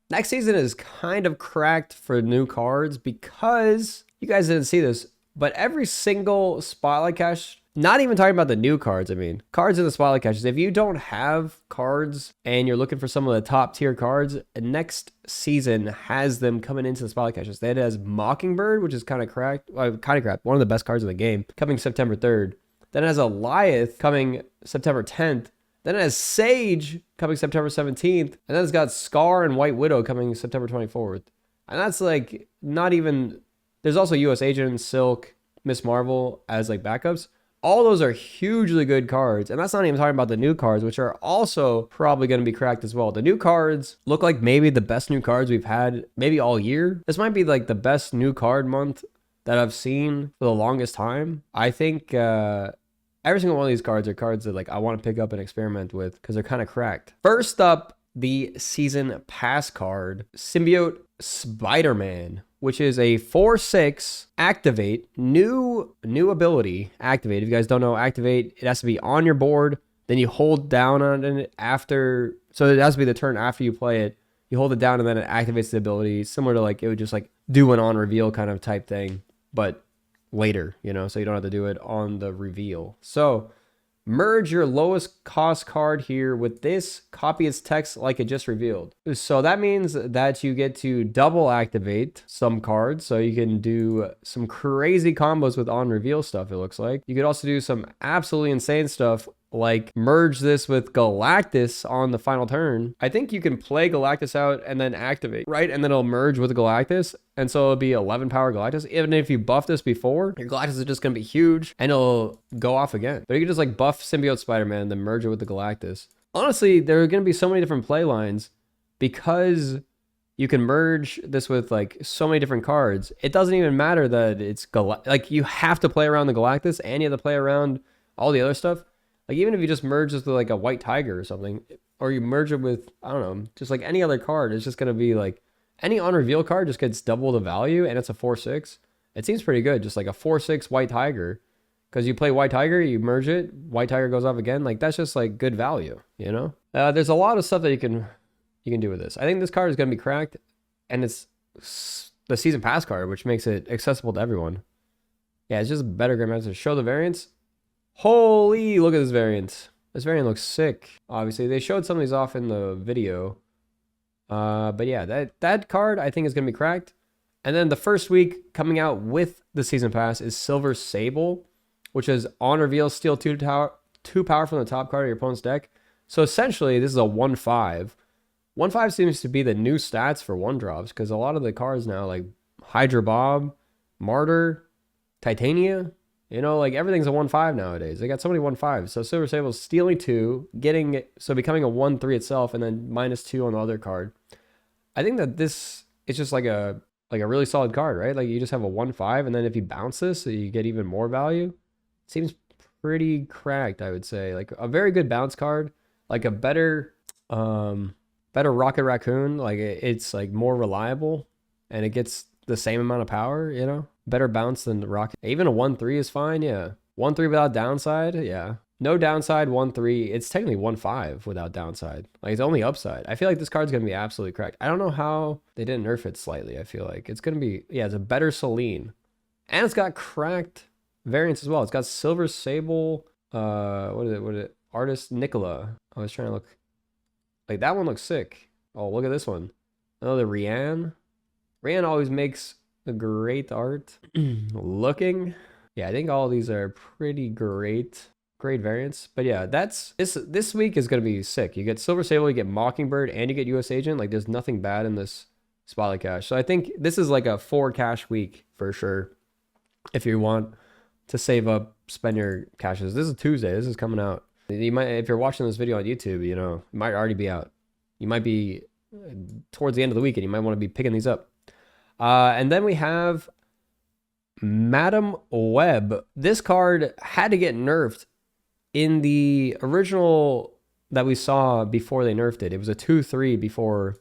Next season is kind of cracked for new cards because you guys didn't see this, but every single spotlight cache, not even talking about the new cards, I mean, cards in the spotlight caches, if you don't have cards and you're looking for some of the top tier cards, next season has them coming into the spotlight caches. That has Mockingbird, which is kind of cracked, one of the best cards in the game, coming September 3rd. Then it has Alioth coming September 10th. Then it has Sage coming September 17th. And then it's got Skaar and White Widow coming September 24th. And that's like not even... There's also US Agent, Silk, Miss Marvel as like backups. All those are hugely good cards. And that's not even talking about the new cards, which are also probably going to be cracked as well. The new cards look like maybe the best new cards we've had maybe all year. This might be like the best new card month that I've seen for the longest time. I think... every single one of these cards are cards that like I want to pick up and experiment with because they're kind of cracked. First up, the season pass card, Symbiote Spider-Man, which is a 4/6 activate, new ability, activate. If you guys don't know, activate, it has to be on your board. Then you hold down on it after, so it has to be the turn after you play it. You hold it down and then it activates the ability, similar to like it would just like do an on reveal kind of type thing, but later, you know, so you don't have to do it on the reveal. So merge your lowest cost card here with this, copy its text like it just revealed. So that means that you get to double activate some cards, so you can do some crazy combos with on reveal stuff, it looks like. You could also do some absolutely insane stuff like merge this with Galactus on the final turn. I think you can play Galactus out and then activate, right? And then it'll merge with Galactus. And so it'll be 11 power Galactus. Even if you buff this before, your Galactus is just going to be huge and it'll go off again. But you can just like buff Symbiote Spider-Man and then merge it with the Galactus. Honestly, there are going to be so many different play lines because you can merge this with like so many different cards. It doesn't even matter that it's like you have to play around the Galactus and you have to play around all the other stuff. Like, even if you just merge this with, like, a White Tiger or something, or you merge it with, I don't know, just, like, any other card, it's just going to be, like, any on-reveal card just gets double the value, and it's a 4/6. It seems pretty good, just, like, a 4/6 White Tiger. Because you play White Tiger, you merge it, White Tiger goes off again. Like, that's just, like, good value, you know? There's a lot of stuff that you can do with this. I think this card is going to be cracked, and it's the Season Pass card, which makes it accessible to everyone. Yeah, it's just better Grandmaster. Show the variants. Holy, look at this variant. This variant looks sick. Obviously, they showed some of these off in the video. But yeah, that card I think is going to be cracked. And then the first week coming out with the Season Pass is Silver Sable, which is on reveal, steal 2 power from the top card of your opponent's deck. So essentially, this is a 1/5. 1/5 seems to be the new stats for 1-drops because a lot of the cards now, like Hydra Bob, Martyr, Titania, you know, like everything's a 1/5 nowadays. They got so many 1/5s. So Silver Sable is stealing 2, becoming a 1/3 itself, and then -2 on the other card. I think that this is just like a really solid card, right? Like you just have a 1/5, and then if you bounce this, so you get even more value. It seems pretty cracked, I would say. Like a very good bounce card, like a better Rocket Raccoon. Like it's like more reliable, and it gets the same amount of power, you know? Better bounce than the Rocket. Even a 1/3 is fine, yeah. 1/3 without downside, yeah. No downside, 1/3. It's technically 1/5 without downside. Like, it's only upside. I feel like this card's going to be absolutely cracked. I don't know how they didn't nerf it slightly, I feel like. It's going to be, yeah, it's a better Celine. And it's got cracked variants as well. It's got Silver Sable, what is it? Artist Nicola. I was trying to look. Like, that one looks sick. Oh, look at this one. Another Rianne. Rianne always makes the great art. Looking. Yeah, I think all these are pretty great variants. But yeah, that's this week is gonna be sick. You get Silver Sable, you get Mockingbird, and you get US Agent. Like, there's nothing bad in this spotlight cache. So I think this is like a 4 cache week for sure. If you want to save up, spend your caches. This is Tuesday. This is coming out. You might, if you're watching this video on YouTube, you know, it might already be out. You might be towards the end of the week, and you might want to be picking these up. And then we have Madam Web. This card had to get nerfed in the original that we saw before they nerfed it. It was a 2/3 before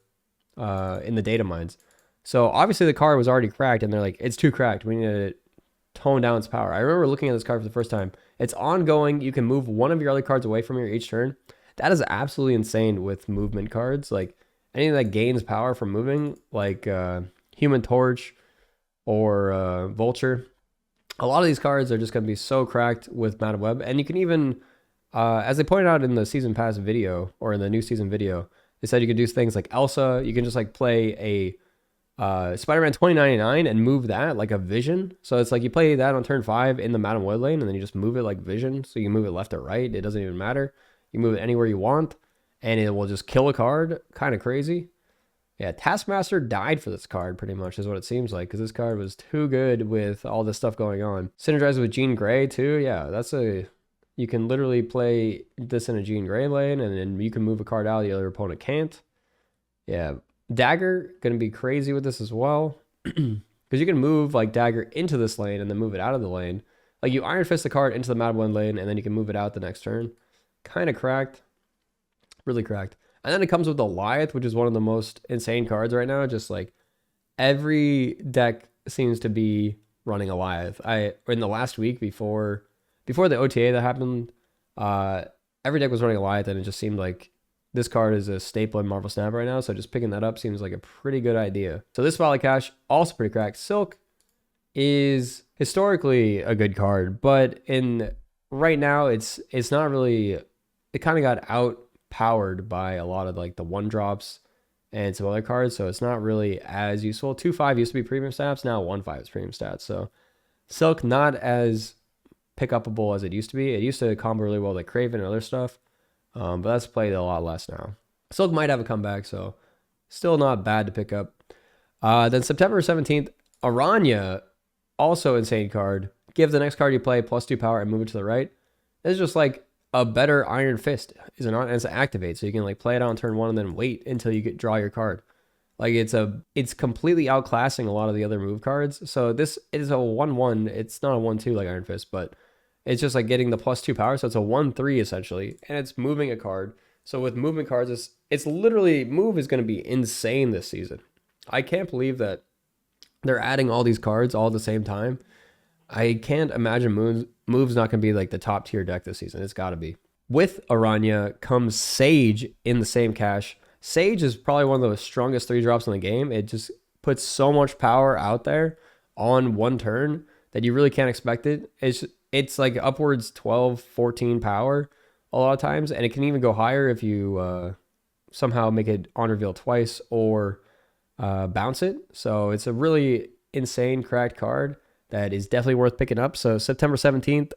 in the data mines. So obviously the card was already cracked, and they're like, it's too cracked. We need to tone down its power. I remember looking at this card for the first time. It's ongoing. You can move one of your other cards away from you each turn. That is absolutely insane with movement cards. Like, anything that gains power from moving, like Human Torch or Vulture. A lot of these cards are just going to be so cracked with Madam Web. And you can even, as they pointed out in the Season Pass video, or in the new season video, they said you could do things like Elsa. You can just like play a Spider-Man 2099 and move that like a Vision. So it's like you play that on turn 5 in the Madam Web lane, and then you just move it like Vision. So you can move it left or right. It doesn't even matter. You move it anywhere you want, and it will just kill a card. Kind of crazy. Yeah, Taskmaster died for this card pretty much is what it seems like, because this card was too good with all this stuff going on. Synergize with Jean Grey too. Yeah, you can literally play this in a Jean Grey lane, and then you can move a card out the other opponent can't. Yeah. Dagger, gonna be crazy with this as well. Because you can move like Dagger into this lane and then move it out of the lane. Like you Iron Fist the card into the Mad One lane, and then you can move it out the next turn. Kind of cracked. Really cracked. And then it comes with Alioth, which is one of the most insane cards right now. Just like every deck seems to be running Alioth. In the last week before the OTA that happened, every deck was running Alioth, and it just seemed like this card is a staple in Marvel Snap right now, so just picking that up seems like a pretty good idea. So this Valley Cash, also pretty cracked. Silk is historically a good card, but right now it's not really, it kind of got outpowered by a lot of like the 1-drops and some other cards, so it's not really as useful. 2/5 used to be premium stats, now 1/5 is premium stats. So Silk not as pick upable as it used to be. It used to combo really well like Craven and other stuff. But that's played a lot less now. Silk might have a comeback, so still not bad to pick up. Then September 17th, Arana, also insane card. Give the next card you play +2 power and move it to the right. It's just like a better Iron Fist. It's an activate, so you can like play it on turn 1 and then wait until you draw your card. Like it's completely outclassing a lot of the other move cards. So this is a 1/1. It's not a 1/2 like Iron Fist, but it's just like getting the +2 power, so it's a 1/3 essentially, and it's moving a card. So with movement cards, it's literally, move is going to be insane this season. I can't believe that they're adding all these cards all at the same time. I can't imagine move's not going to be like the top tier deck this season. It's got to be. With Arana comes Sage in the same cache. Sage is probably one of the strongest 3-drops in the game. It just puts so much power out there on one turn that you really can't expect it. It's like upwards 12, 14 power a lot of times, and it can even go higher if you somehow make it on reveal twice or bounce it. So it's a really insane cracked card that is definitely worth picking up. So September 17th,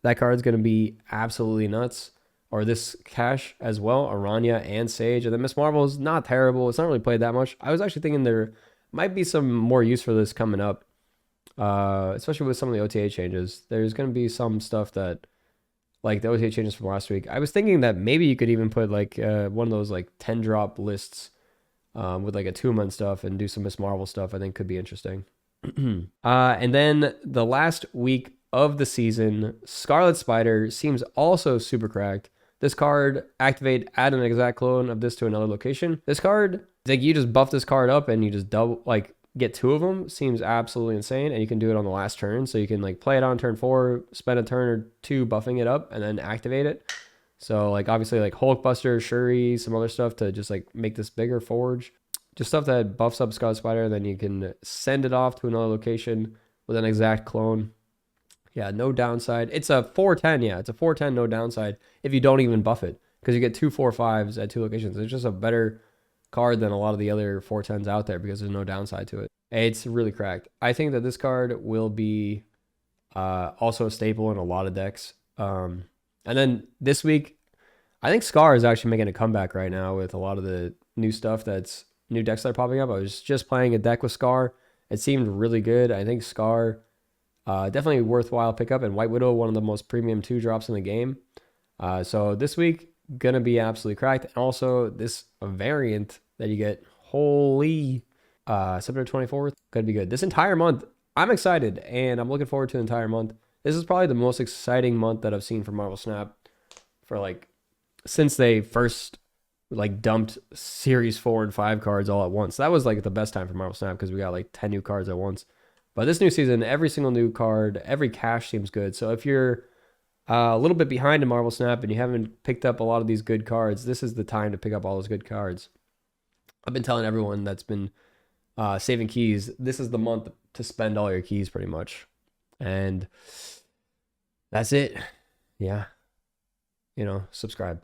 that card's going to be absolutely nuts. Or this cache as well, Arana and Sage. And then Miss Marvel is not terrible. It's not really played that much. I was actually thinking there might be some more use for this coming up. Especially with some of the OTA changes. There's going to be some stuff that, like the OTA changes from last week. I was thinking that maybe you could even put like one of those like 10-drop lists with like a Tuma and stuff and do some Miss Marvel stuff. I think could be interesting. And then the last week of the season, Scarlet Spider seems also super cracked. This card, activate, add an exact clone of this to another location. This card, like you just buff this card up and you just double, like get 2 of them, seems absolutely insane. And you can do it on the last turn. So you can like play it on turn 4, spend a turn or 2 buffing it up, and then activate it. So like obviously like Hulkbuster, Shuri, some other stuff to just like make this bigger forge. Just stuff that buffs up Scarlet Spider, then you can send it off to another location with an exact clone. Yeah, no downside. It's a 4/10, yeah. It's a 4/10, no downside if you don't even buff it. Because you get 2 4/5s at 2 locations. It's just a better card than a lot of the other 4/10s out there because there's no downside to it. It's really cracked. I think that this card will be also a staple in a lot of decks. And then this week, I think Skaar is actually making a comeback right now with a lot of the new stuff new decks that are popping up. I was just playing a deck with Skaar. It seemed really good. I think Skaar, definitely a worthwhile pickup. And White Widow, one of the most premium 2-drops in the game. So this week, gonna be absolutely cracked. And also this variant that you get, holy, September 24th, gonna be good. This entire month, I'm excited and I'm looking forward to the entire month. This is probably the most exciting month that I've seen for Marvel Snap for like, since they first like dumped series 4 and 5 cards all at once. That was like the best time for Marvel Snap because we got like 10 new cards at once. But this new season, every single new card, every cache seems good. So if you're a little bit behind in Marvel Snap and you haven't picked up a lot of these good cards, this is the time to pick up all those good cards. I've been telling everyone that's been saving keys, this is the month to spend all your keys pretty much. And that's it. Yeah. You know, subscribe.